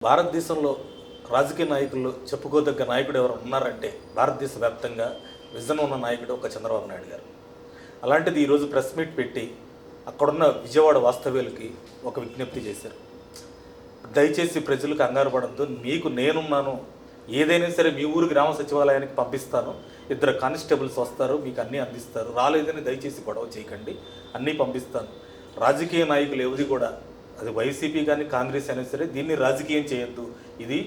భారతదేశంలో రాజకీయ నాయకులు చెప్పుకోదగ్గ నాయకుడు ఎవరు ఉన్నారంటే భారతదేశ వ్యాప్తంగా విజన్ ఉన్న నాయకుడు ఒక చంద్రబాబు నాయుడు గారు. అలాంటిది ఈరోజు ప్రెస్ మీట్ పెట్టి అక్కడున్న విజయవాడ వాస్తవ్యులకి ఒక విజ్ఞప్తి చేశారు. దయచేసి ప్రజలు కంగారు పడద్దు, మీకు నేనున్నాను, ఏదైనా సరే మీ ఊరు గ్రామ సచివాలయానికి పంపిస్తాను, 2 కానిస్టేబుల్స్ వస్తారు, మీకు అన్నీ అందిస్తారు, రాలేదని దయచేసి గొడవ చేయకండి, అన్నీ పంపిస్తాను. రాజకీయ నాయకులు ఎవరి కూడా, అది వైసీపీ కానీ కాంగ్రెస్ అయినా సరే, దీన్ని రాజకీయం చేయొద్దు, ఇది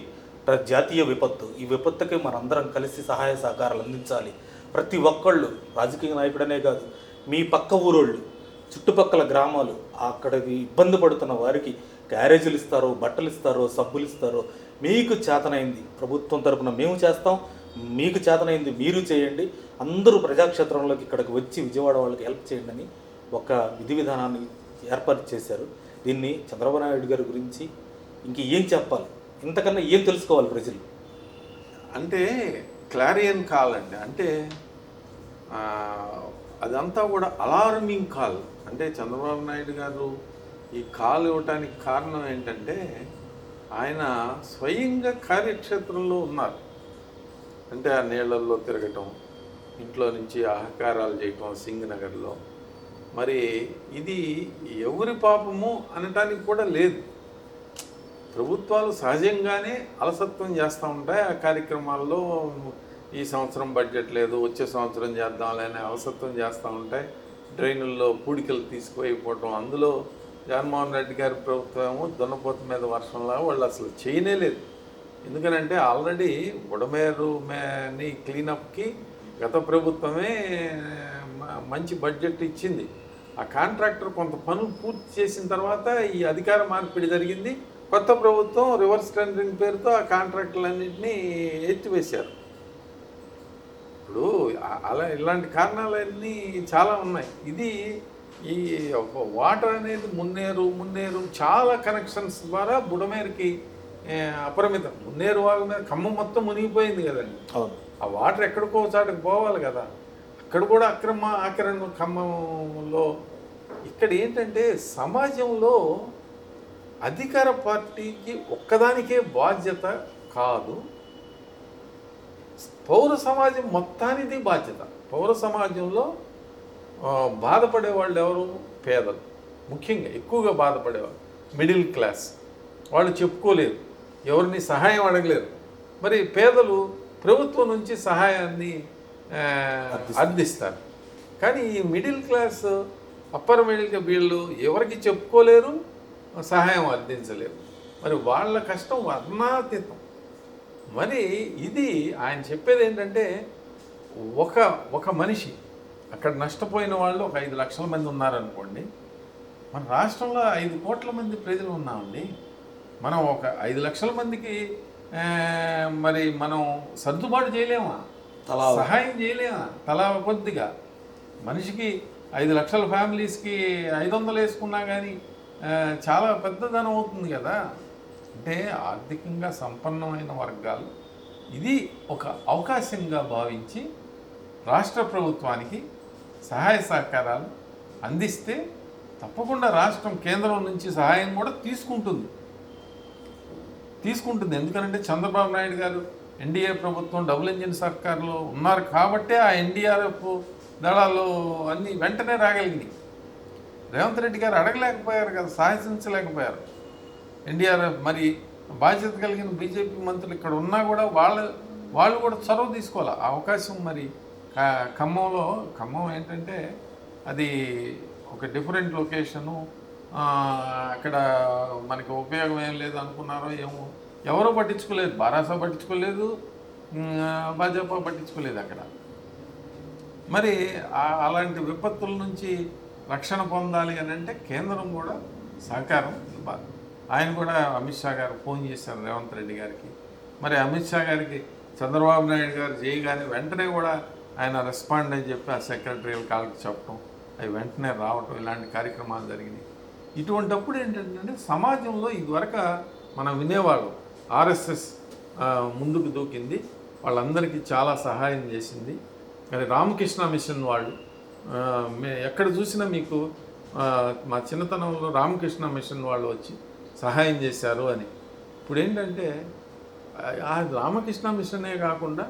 జాతీయ విపత్తు, ఈ విపత్తుకి మనందరం కలిసి సహాయ సహకారాలు అందించాలి. ప్రతి ఒక్కళ్ళు, రాజకీయ నాయకుడనే కాదు, మీ పక్క ఊరోళ్ళు, చుట్టుపక్కల గ్రామాలు, అక్కడ ఇబ్బంది పడుతున్న వారికి క్యారేజీలు ఇస్తారో, బట్టలు ఇస్తారో, సబ్బులు ఇస్తారో, మీకు చేతనైంది ప్రభుత్వం తరపున మేము చేస్తాం, మీకు చేతనైంది మీరు చేయండి, అందరూ ప్రజాక్షేత్రంలోకి ఇక్కడికి వచ్చి విజయవాడ వాళ్ళకి హెల్ప్ చేయండి అని ఒక విధి విధానాన్ని ఏర్పాటు చేశారు. దీన్ని చంద్రబాబు నాయుడు గారి గురించి ఇంక ఏం చెప్పాలి, ఇంతకన్నా ఏం తెలుసుకోవాలి ప్రజలు? అంటే క్లారియన్ కాల్ అండి, అంటే అదంతా కూడా అలార్మింగ్ కాల్. అంటే చంద్రబాబు నాయుడు గారు ఈ కాల్ ఇవ్వటానికి కారణం ఏంటంటే ఆయన స్వయంగా కార్యక్షేత్రంలో ఉన్నారు. అంటే ఆ నీళ్ళల్లో తిరగటం, ఇంట్లో నుంచి ఆహకారాలు చేయటం సింగనగర్లో. మరి ఇది ఎవరి పాపము అనటానికి కూడా లేదు. ప్రభుత్వాలు సహజంగానే అలసత్వం చేస్తూ ఉంటాయి. ఆ కార్యక్రమాల్లో ఈ సంవత్సరం బడ్జెట్ లేదు, వచ్చే సంవత్సరం చేద్దాంలే అనే అలసత్వం చేస్తూ ఉంటాయి. డ్రైనుల్లో పూడికలు తీసుకుపోయిపోవటం, అందులో జగన్మోహన్ రెడ్డి గారి ప్రభుత్వం ఏమో దున్నపోత మీద వర్షంలా వాళ్ళు అసలు చేయనే లేదు. ఎందుకనంటే ఆల్రెడీ బుడమేరుని క్లీనప్కి గత ప్రభుత్వమే మంచి బడ్జెట్ ఇచ్చింది. ఆ కాంట్రాక్టర్ కొంత పనులు పూర్తి చేసిన తర్వాత ఈ అధికార మార్పిడి జరిగింది. కొత్త ప్రభుత్వం రివర్స్ టెండరింగ్ పేరుతో ఆ కాంట్రాక్టులన్నింటినీ ఎత్తివేశారు. ఇప్పుడు ఇలాంటి కారణాలన్నీ చాలా ఉన్నాయి. ఇది ఈ వాటర్ అనేది మున్నేరు చాలా కనెక్షన్స్ ద్వారా బుడమేరుకి అపరిమితం. మున్నేరు వాగు మీద ఖమ్మం మొత్తం మునిగిపోయింది కదండి. ఆ వాటర్ ఎక్కడికో చాటుకు పోవాలి కదా, అక్కడ కూడా ఆక్రమణ ఖమ్మంలో. ఇక్కడ ఏంటంటే సమాజంలో అధికార పార్టీకి ఒక్కదానికే బాధ్యత కాదు, పౌర సమాజం మొత్తానిది బాధ్యత. పౌర సమాజంలో బాధపడే వాళ్ళు ఎవరు? పేదలు, ముఖ్యంగా ఎక్కువగా బాధపడేవాళ్ళు, మిడిల్ క్లాస్. వాళ్ళు చెప్పుకోలేరు, ఎవరిని సహాయం అడగలేరు. మరి పేదలు ప్రభుత్వం నుంచి సహాయాన్ని అందిస్తారు. కానీ ఈ మిడిల్ క్లాస్, అప్పర్ మిడిల్ వీళ్ళు ఎవరికి చెప్పుకోలేరు, సహాయం అందించలేరు. మరి వాళ్ళ కష్టం వర్ణాతీతం. మరి ఇది ఆయన చెప్పేది ఏంటంటే ఒక మనిషి అక్కడ నష్టపోయిన వాళ్ళు ఒక 5 లక్షల మంది ఉన్నారనుకోండి. మన రాష్ట్రంలో 5 కోట్ల మంది ప్రజలు ఉన్నామండి. మనం ఒక 5 లక్షల మందికి మరి మనం సర్దుబాటు చేయలేమా? సహాయం చేయలేమా? తలా కొద్దిగా మనిషికి 5 లక్షల ఫ్యామిలీస్కి 500 వేసుకున్నా కానీ చాలా పెద్ద ధనం అవుతుంది కదా. అంటే ఆర్థికంగా సంపన్నమైన వర్గాలు ఇది ఒక అవకాశంగా భావించి రాష్ట్ర ప్రభుత్వానికి సహాయ సహకారాలు అందిస్తే తప్పకుండా రాష్ట్రం కేంద్రం నుంచి సహాయం కూడా తీసుకుంటుంది. ఎందుకంటే చంద్రబాబు నాయుడు గారు ఎన్డీఏ ప్రభుత్వం డబుల్ ఇంజిన్ సర్కార్లో ఉన్నారు కాబట్టే ఆ ఎన్డీఆర్ఎఫ్ దళాలు అన్నీ వెంటనే రాగలిగినాయి. రేవంత్ రెడ్డి గారు అడగలేకపోయారు కదా, సాహసించలేకపోయారు. ఎన్డీఆర్ఎఫ్ మరి బాధ్యత కలిగిన బీజేపీ మంత్రులు ఇక్కడ ఉన్నా కూడా వాళ్ళు కూడా చొరవ తీసుకోవాలి. ఆ అవకాశం మరి ఖమ్మం ఏంటంటే అది ఒక డిఫరెంట్ లొకేషను, అక్కడ మనకి ఉపయోగం ఏం లేదు అనుకున్నారో ఏమో, ఎవరో పట్టించుకోలేదు, బారాసా పట్టించుకోలేదు, భాజపా పట్టించుకోలేదు అక్కడ. మరి అలాంటి విపత్తుల నుంచి రక్షణ పొందాలి అని అంటే కేంద్రం కూడా సహకారం ఇవ్వాలి. ఆయన కూడా అమిత్ షా గారు ఫోన్ చేశారు రేవంత్ రెడ్డి గారికి. మరి అమిత్ షా గారికి చంద్రబాబు నాయుడు గారు చేయగానే వెంటనే కూడా ఆయన రెస్పాండ్ అని చెప్పి ఆ సెక్రటరీల కాళ్ళకి చెప్పడం, అవి వెంటనే రావటం, ఇలాంటి కార్యక్రమాలు జరిగినాయి. ఇటువంటప్పుడు ఏంటంటే సమాజంలో ఇదివరకు మనం వినేవాళ్ళం, ఆర్ఎస్ఎస్ ముందుకు దూకింది, వాళ్ళందరికీ చాలా సహాయం చేసింది. కానీ రామకృష్ణ మిషన్ వాళ్ళు ఎక్కడ చూసినా మీకు మా చిన్నతనంలో రామకృష్ణ మిషన్ వాళ్ళు వచ్చి సహాయం చేశారు అని. ఇప్పుడు ఏంటంటే ఆ రామకృష్ణ మిషనే కాకుండా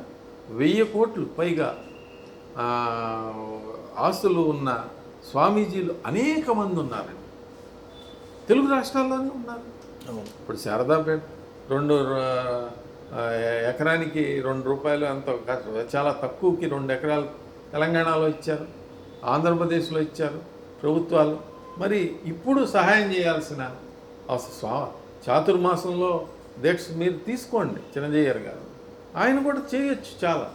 1000 కోట్లు పైగా ఆస్తులు ఉన్న స్వామీజీలు అనేక మంది ఉన్నారండి. తెలుగు రాష్ట్రాల్లోనే ఉన్నారు. ఇప్పుడు శారదాపేట 2 ఎకరానికి 2 రూపాయలు అంత చాలా తక్కువకి 2 ఎకరాలు తెలంగాణలో ఇచ్చారు, ఆంధ్రప్రదేశ్లో ఇచ్చారు ప్రభుత్వాలు. మరి ఇప్పుడు సహాయం చేయాల్సిన చాతుర్మాసంలో దీక్ష మీరు తీసుకోండి. చిరంజీవి గారు ఆయన కూడా చేయొచ్చు, చాలా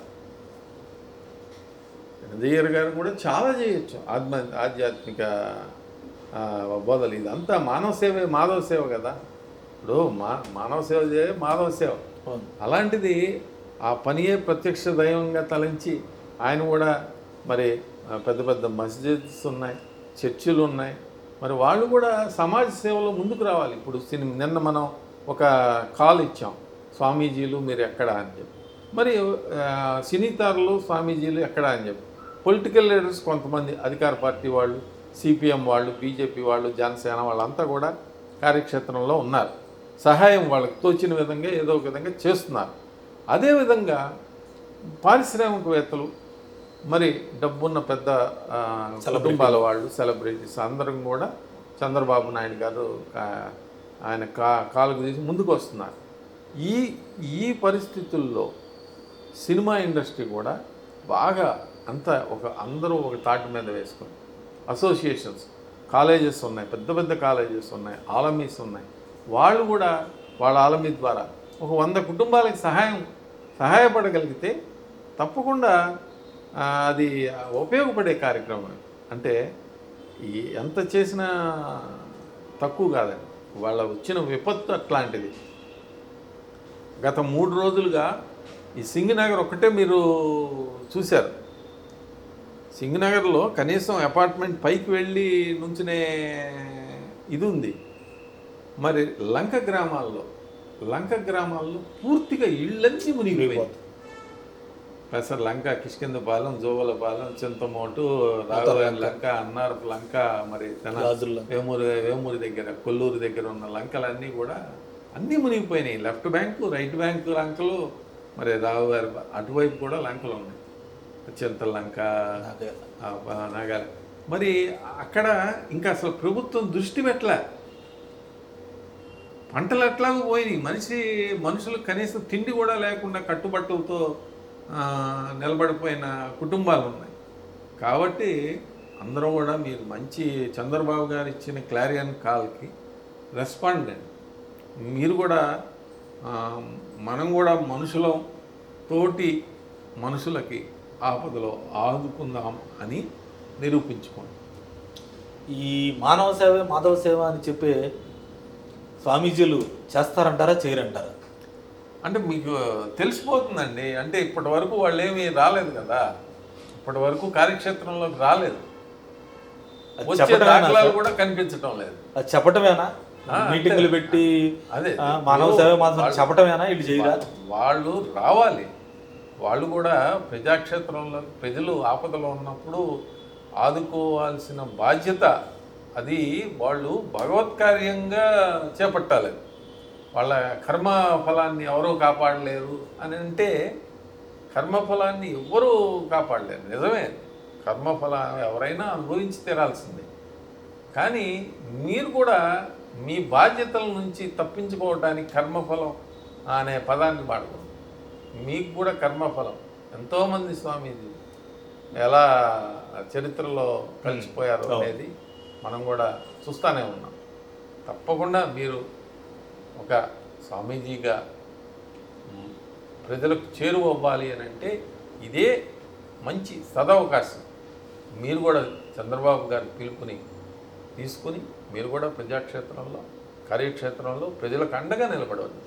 చిరంజీవి గారు కూడా చాలా చేయొచ్చు ఆధ్యాత్మిక బోధలు. ఇదంతా మానవ సేవే, మాధవ సేవ కదా. ఇప్పుడు మానవ సేవ మాధవ సేవ. అలాంటిది ఆ పనియే ప్రత్యక్ష దైవంగా తలంచి ఆయన కూడా మరి పెద్ద పెద్ద మస్జిద్స్ ఉన్నాయి, చర్చిలు ఉన్నాయి. మరి వాళ్ళు కూడా సమాజ సేవలో ముందుకు రావాలి. ఇప్పుడు నిన్న మనం ఒక కాల్ ఇచ్చాం, స్వామీజీలు మీరు ఎక్కడ అని చెప్పి. మరి సినీతారులు స్వామీజీలు ఎక్కడ అని చెప్పి పొలిటికల్ లీడర్స్ కొంతమంది, అధికార పార్టీ వాళ్ళు, సిపిఎం వాళ్ళు, బీజేపీ వాళ్ళు, జనసేన వాళ్ళంతా కూడా కార్యక్షేత్రంలో ఉన్నారు. సహాయం వాళ్ళకి తోచిన విధంగా ఏదో ఒక విధంగా చేస్తున్నారు. అదేవిధంగా పారిశ్రామికవేత్తలు, మరి డబ్బున్న పెద్ద కుటుంబాల వాళ్ళు, సెలబ్రిటీస్ అందరం కూడా చంద్రబాబు నాయుడు గారు ఆయన కాలుకు తీసి ముందుకు వస్తున్నారు. ఈ పరిస్థితుల్లో సినిమా ఇండస్ట్రీ కూడా బాగా అందరూ ఒక తాటి మీద వేసుకొని అసోసియేషన్స్, కాలేజెస్ ఉన్నాయి, పెద్ద పెద్ద కాలేజెస్ ఉన్నాయి, ఆలమీస్ ఉన్నాయి. వాళ్ళు కూడా వాళ్ళ ఆలమీ ద్వారా ఒక 100 కుటుంబాలకి సహాయపడగలిగితే తప్పకుండా అది ఉపయోగపడే కార్యక్రమం. అంటే ఎంత చేసినా తక్కువ కాదండి. వాళ్ళ వచ్చిన విపత్తు అట్లాంటిది. గత 3 రోజులుగా ఈ సింగనగర్ ఒక్కటే మీరు చూశారు. సింగనగర్లో కనీసం అపార్ట్మెంట్ పైకి వెళ్ళి నుంచునే ఇది ఉంది. మరి లంక గ్రామాల్లో పూర్తిగా ఇళ్ళన్నీ మునిగిపోయాయి. పెసర్ లంక, కిష్కిందపాలెం, జోవలపాలెం, చింతమోటు, రాఘవరాయల లంక, అన్నారపు లంక, మరి వేమూరి దగ్గర, కొల్లూరు దగ్గర ఉన్న లంకలన్నీ కూడా అన్నీ మునిగిపోయినాయి. లెఫ్ట్ బ్యాంకు, రైట్ బ్యాంకు లంకలు, మరి రాఘవగారి అటువైపు కూడా లంకలు ఉన్నాయి. చింతలంక, నాగాల. మరి అక్కడ ఇంకా అసలు ప్రభుత్వం దృష్టి పెట్టలే. పంటలు ఎట్లాగో పోయినాయి. మనుషులకు కనీసం తిండి కూడా లేకుండా కట్టుబట్టలతో నిలబడిపోయిన కుటుంబాలు ఉన్నాయి. కాబట్టి అందరూ కూడా మీరు మంచి చంద్రబాబు గారు ఇచ్చిన క్లారియన్ కాల్కి రెస్పాండ్ అండి. మీరు కూడా మనం కూడా తోటి మనుషులకి ఆపదలో ఆదుకుందాం అని నిరూపించుకోండి. ఈ మానవ సేవ, మాధవ సేవ అని చెప్పే స్వామీజీలు చేస్తారంటారా, చేయరంటారా? అంటే మీకు తెలిసిపోతుందండి. అంటే ఇప్పటి వరకు వాళ్ళు ఏమీ రాలేదు కదా, ఇప్పటి వరకు కార్యక్షేత్రంలోకి రాలేదు, వచ్చే దాఖలాలు కూడా కనిపించడం లేదు. అది చెప్పటమేనా? మీటింగులు పెట్టి అదే మానవ సేవ మాత్రం చెప్పటమేనా? ఇటు చేయరా? వాళ్ళు రావాలి. వాళ్ళు కూడా ప్రజాక్షేత్రంలో ప్రజలు ఆపదలో ఉన్నప్పుడు ఆదుకోవాల్సిన బాధ్యత అది వాళ్ళు భగవత్కార్యంగా చేపట్టాలి. వాళ్ళ కర్మ ఫలాన్ని ఎవరూ కాపాడలేరు అని అంటే కర్మఫలాన్ని ఎవ్వరూ కాపాడలేరు. నిజమే, కర్మఫలాన్ని ఎవరైనా అనుభవించి తీరాల్సిందే. కానీ మీరు కూడా మీ బాధ్యతల నుంచి తప్పించుకోవడానికి కర్మఫలం అనే పదాన్ని వాడకూడదు. మీకు కూడా కర్మఫలం. ఎంతోమంది స్వామీజీ ఎలా చరిత్రలో కలిసిపోయారు అనేది మనం కూడా చూస్తూనే ఉన్నాం. తప్పకుండా మీరు ఒక స్వామీజీగా ప్రజలకు చేరువవ్వాలి అని అంటే ఇదే మంచి సదవకాశం. మీరు కూడా చంద్రబాబు గారి పిలుపుని తీసుకుని మీరు కూడా ప్రజాక్షేత్రంలో, కార్యక్షేత్రంలో ప్రజలకు అండగా నిలబడవచ్చు.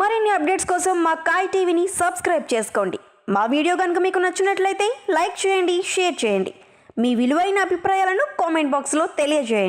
మరిన్ని అప్డేట్స్ కోసం మా కాయ్ టీవీని సబ్స్క్రైబ్ చేసుకోండి. మా వీడియో కనుక మీకు నచ్చినట్లయితే లైక్ చేయండి, షేర్ చేయండి. మీ విలువైన అభిప్రాయాలను కామెంట్ బాక్స్లో తెలియజేయండి.